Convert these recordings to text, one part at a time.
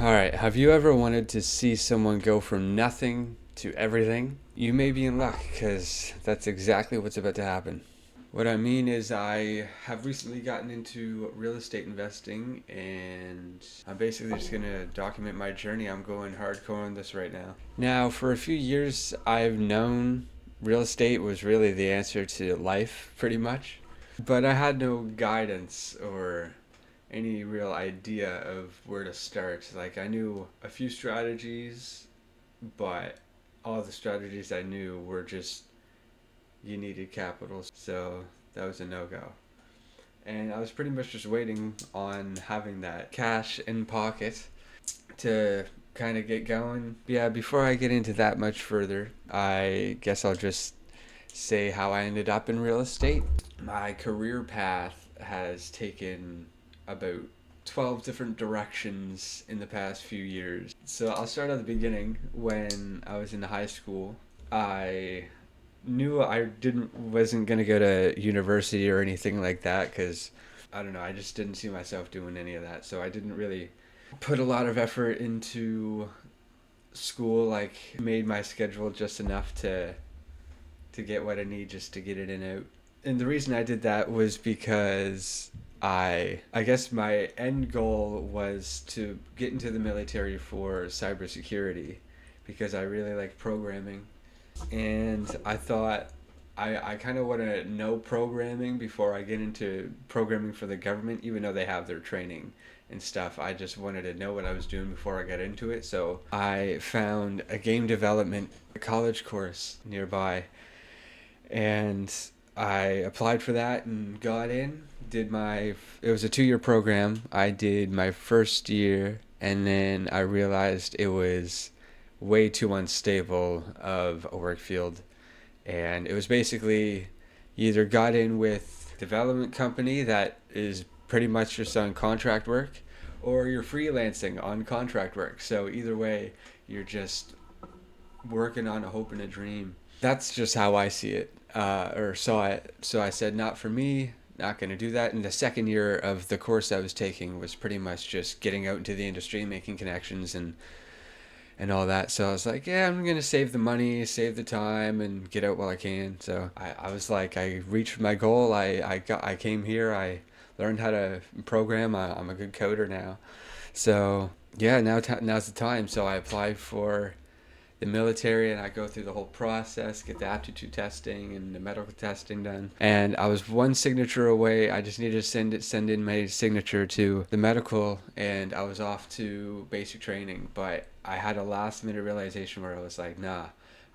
All right, have you ever wanted to see someone go from nothing to everything? You may be in luck because that's exactly what's about to happen. What I mean is, I have recently gotten into real estate investing, and I'm basically just going to document my journey. I'm going hardcore on this right now. Now, for a few years, I've known real estate was really the answer to life, pretty much. But I had no guidance or any real idea of where to start. Like, I knew a few strategies, but all the strategies I knew were just you needed capital, so that was a no go. And I was pretty much just waiting on having that cash in pocket to kind of get going. Yeah, before I get into that much further, I guess I'll just say how I ended up in real estate. My career path has taken about 12 different directions in the past few years. So I'll start at the beginning. When I was in high school, I knew I didn't wasn't going to go to university or anything like that cuz I don't know, I just didn't see myself doing any of that. So I didn't really put a lot of effort into school, like made my schedule just enough to get what I need just to get it in out. And the reason I did that was because I guess my end goal was to get into the military for cybersecurity because I really like programming, and I thought I kind of want to know programming before I get into programming for the government, even though they have their training and stuff. I just wanted to know what I was doing before I got into it. So I found a game development college course nearby, and I applied for that and got in. It was a 2 year program. I did my first year, and then I realized it was way too unstable of a work field. And it was basically you either got in with a development company that is pretty much just on contract work, or you're freelancing on contract work. So either way, you're just working on a hope and a dream. That's just how I see it, or saw it. So I said, not for me, not going to do that. And the second year of the course I was taking was pretty much just getting out into the industry, making connections, and all that. So I was like, yeah, I'm going to save the money, save the time, and get out while I can. So I was like, I reached my goal. I came here. I learned how to program. I'm a good coder now. So yeah, now's the time. So I applied for the military, and I go through the whole process, get the aptitude testing and the medical testing done. And I was one signature away. I just needed to send in my signature to the medical, and I was off to basic training. But I had a last minute realization where I was like, nah,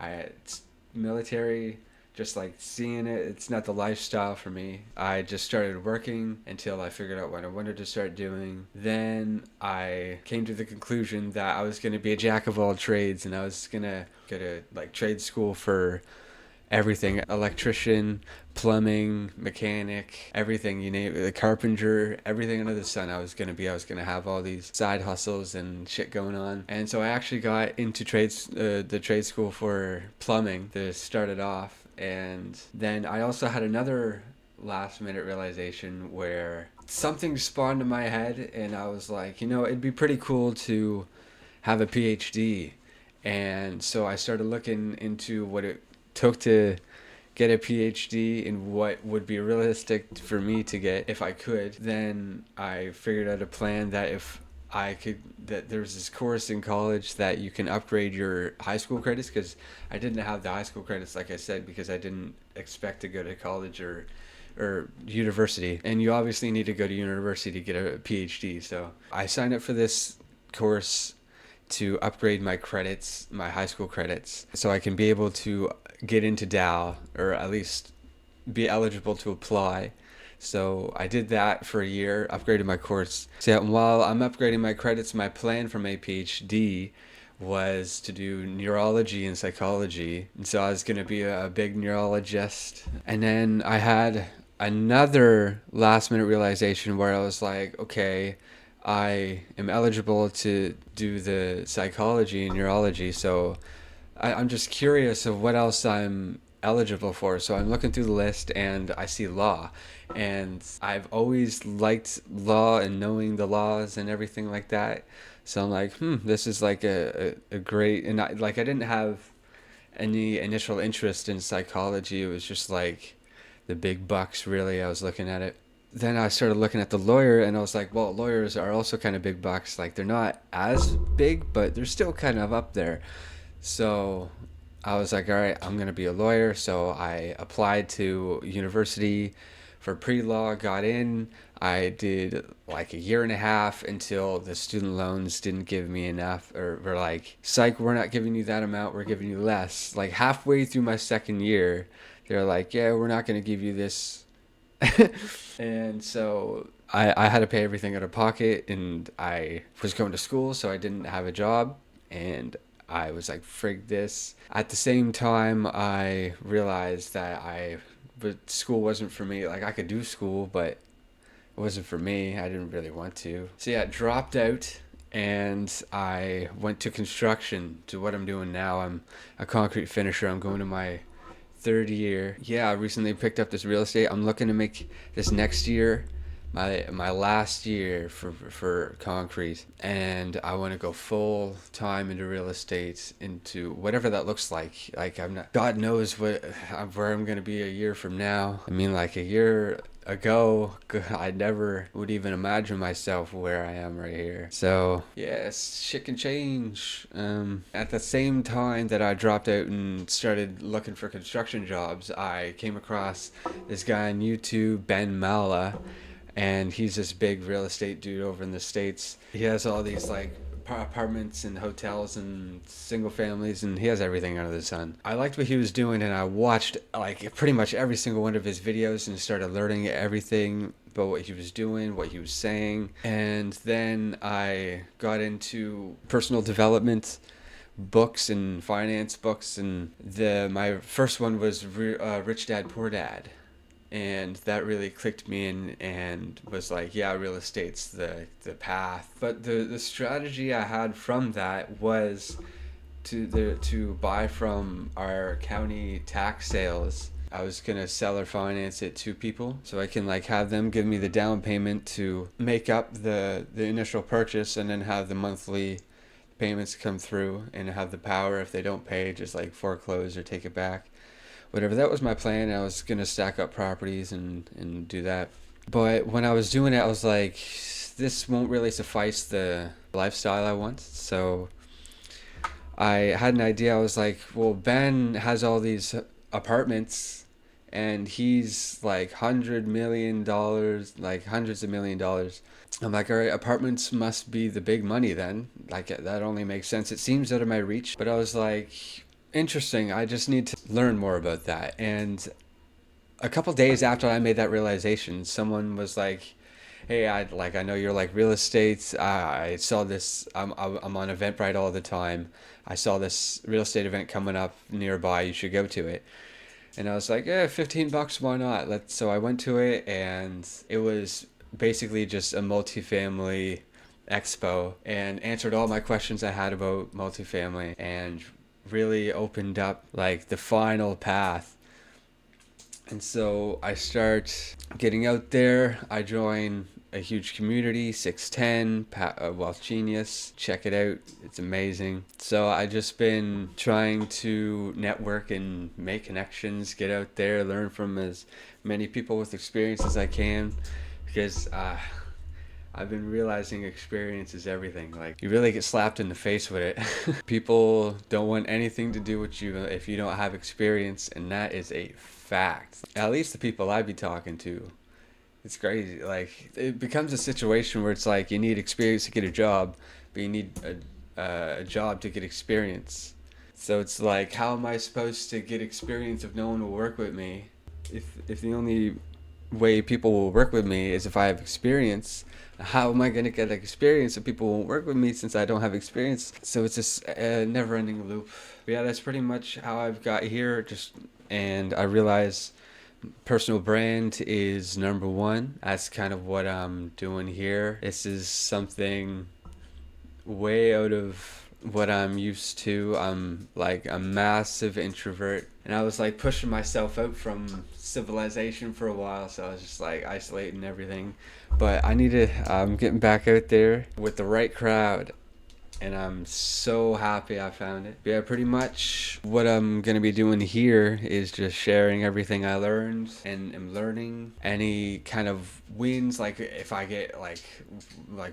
it's military, just like seeing it, it's not the lifestyle for me. I just started working until I figured out what I wanted to start doing. Then I came to the conclusion that I was going to be a jack of all trades, and I was going to go to like trade school for everything: electrician, plumbing, mechanic, everything you name it, the carpenter, everything under the sun. I was going to have all these side hustles and shit going on. And so I actually got into the trade school for plumbing to start it off. And then I also had another last minute realization where something spawned in my head, and I was like, it'd be pretty cool to have a PhD. And so I started looking into what it took to get a PhD and what would be realistic for me to get if I could. Then I figured out a plan that that there's this course in college that you can upgrade your high school credits, because I didn't have the high school credits, like I said, because I didn't expect to go to college or university. And you obviously need to go to university to get a PhD. So I signed up for this course to upgrade my credits, my high school credits, so I can be able to get into Dow, or at least be eligible to apply. So I did that for a year, upgraded my course. So while I'm upgrading my credits, my plan for my PhD was to do neurology and psychology. And so I was going to be a big neurologist. And then I had another last minute realization where I was like, okay, I am eligible to do the psychology and neurology. So I'm just curious of what else I'm eligible for. So I'm looking through the list, and I see law. And I've always liked law and knowing the laws and everything like that. So I'm like, this is like a great, and I didn't have any initial interest in psychology. It was just like the big bucks, really. I was looking at it. Then I started looking at the lawyer, and I was like, well, lawyers are also kind of big bucks. Like, they're not as big, but they're still kind of up there. So I was like, all right, I'm going to be a lawyer. So I applied to university for pre-law, got in. I did like a year and a half until the student loans didn't give me enough, or were like, psych, we're not giving you that amount, we're giving you less. Like halfway through my second year, they're like, yeah, we're not going to give you this. And so I had to pay everything out of pocket, and I was going to school, so I didn't have a job. And I was like, frig this. At the same time, I realized that but school wasn't for me. Like, I could do school, but it wasn't for me. I didn't really want to. So yeah, dropped out, and I went to construction, to what I'm doing now. I'm a concrete finisher. I'm going to my third year. Yeah, I recently picked up this real estate. I'm looking to make this next year my last year for concrete, and I want to go full time into real estate, into whatever that looks like. Like, I'm not, God knows where I'm going to be a year from now. I mean, like a year ago, I never would even imagine myself where I am right here. So yes, shit can change. At the same time that I dropped out and started looking for construction jobs, I came across this guy on YouTube, Ben Mala, and he's this big real estate dude over in the States. He has all these like apartments and hotels and single families, and he has everything under the sun. I liked what he was doing, and I watched like pretty much every single one of his videos and started learning everything about what he was doing, what he was saying. And then I got into personal development books and finance books, and my first one was Rich Dad Poor Dad. And that really clicked me in, and was like, yeah, real estate's the path. But the strategy I had from that was to buy from our county tax sales. I was gonna sell or finance it to people, so I can like have them give me the down payment to make up the initial purchase, and then have the monthly payments come through, and have the power, if they don't pay, just like foreclose or take it back. Whatever, that was my plan. I was gonna stack up properties and do that. But when I was doing it, I was like, this won't really suffice the lifestyle I want. So I had an idea. I was like, well, Ben has all these apartments, and he's like $100 million, like hundreds of $1 million. I'm like, all right, apartments must be the big money then. Like, that only makes sense. It seems out of my reach. But I was like, interesting. I just need to learn more about that. And a couple days after I made that realization, someone was like, hey, I know you're like real estate. I saw this. I'm on Eventbrite all the time. I saw this real estate event coming up nearby. You should go to it. And I was like, yeah, $15, why not? So I went to it, and it was basically just a multifamily expo, and answered all my questions I had about multifamily, and really opened up like the final path. And so I start getting out there. I join a huge community, 610, Wealth Genius. Check it out. It's amazing. So I just been trying to network and make connections, get out there, learn from as many people with experience as I can, because I've been realizing experience is everything. Like, you really get slapped in the face with it. People don't want anything to do with you if you don't have experience, and that is a fact. At least the people I be talking to. It's crazy. Like, it becomes a situation where it's like you need experience to get a job, but you need a job to get experience. So it's like, how am I supposed to get experience if no one will work with me? If the only way people will work with me is if I have experience, how am I going to get experience if people won't work with me since I don't have experience? So it's just a never-ending loop. But yeah, that's pretty much how I've got here. And I realize personal brand is number one. That's kind of what I'm doing here. This is something way out of what I'm used to. I'm like a massive introvert, and I was like pushing myself out from civilization for a while, so I was just like isolating everything. But I'm getting back out there with the right crowd. and I'm so happy I found it. Yeah, pretty much what I'm gonna be doing here is just sharing everything I learned and am learning. Any kind of wins, like if I get like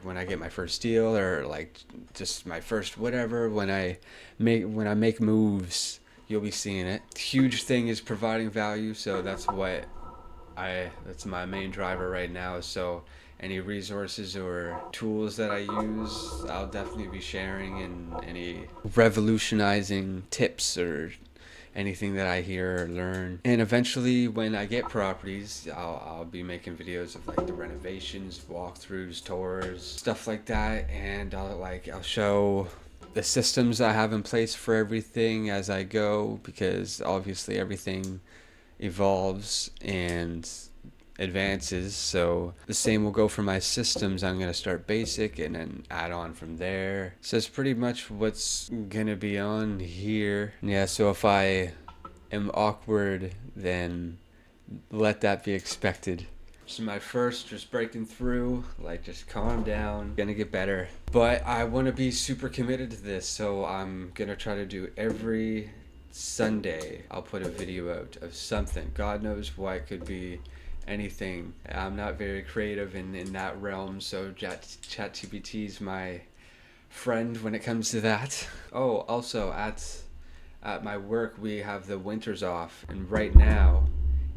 when I get my first deal, or like just my first whatever, when I make moves, you'll be seeing it. Huge thing is providing value, so that's my main driver right now. So any resources or tools that I use, I'll definitely be sharing, and any revolutionizing tips or anything that I hear or learn. And eventually, when I get properties, I'll be making videos of like the renovations, walkthroughs, tours, stuff like that, and I'll show the systems I have in place for everything as I go, because obviously everything evolves and advances. So the same will go for my systems. I'm going to start basic and then add on from there. So it's pretty much what's going to be on here. Yeah, so if I am awkward, then let that be expected. So my first, just breaking through, like just calm down, gonna get better. But I want to be super committed to this, so I'm gonna try to do every Sunday. I'll put a video out of something. God knows what it could be. Anything. I'm not very creative in that realm, so ChatGPT's my friend when it comes to that. Oh, also at my work we have the winters off, and right now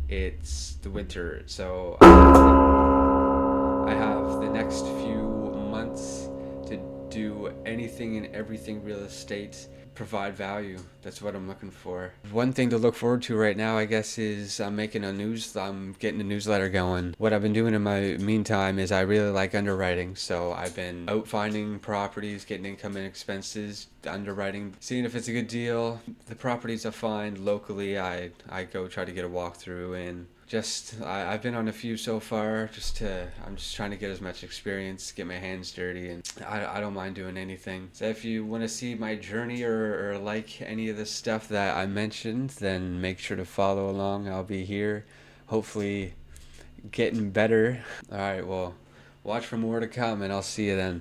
it's the winter, so I have the next few months to do anything and everything real estate, provide value. That's what I'm looking for. One thing to look forward to right now, I guess, is I'm getting a newsletter going. What I've been doing in my meantime is I really like underwriting, so I've been out finding properties, getting income and expenses, underwriting, seeing if it's a good deal. The properties I find locally, I go try to get a walkthrough, and I've been on a few so far. I'm just trying to get as much experience, get my hands dirty, and I don't mind doing anything. So if you want to see my journey, or like any of the stuff that I mentioned, then make sure to follow along. I'll be here, hopefully getting better. All right, well, watch for more to come, and I'll see you then.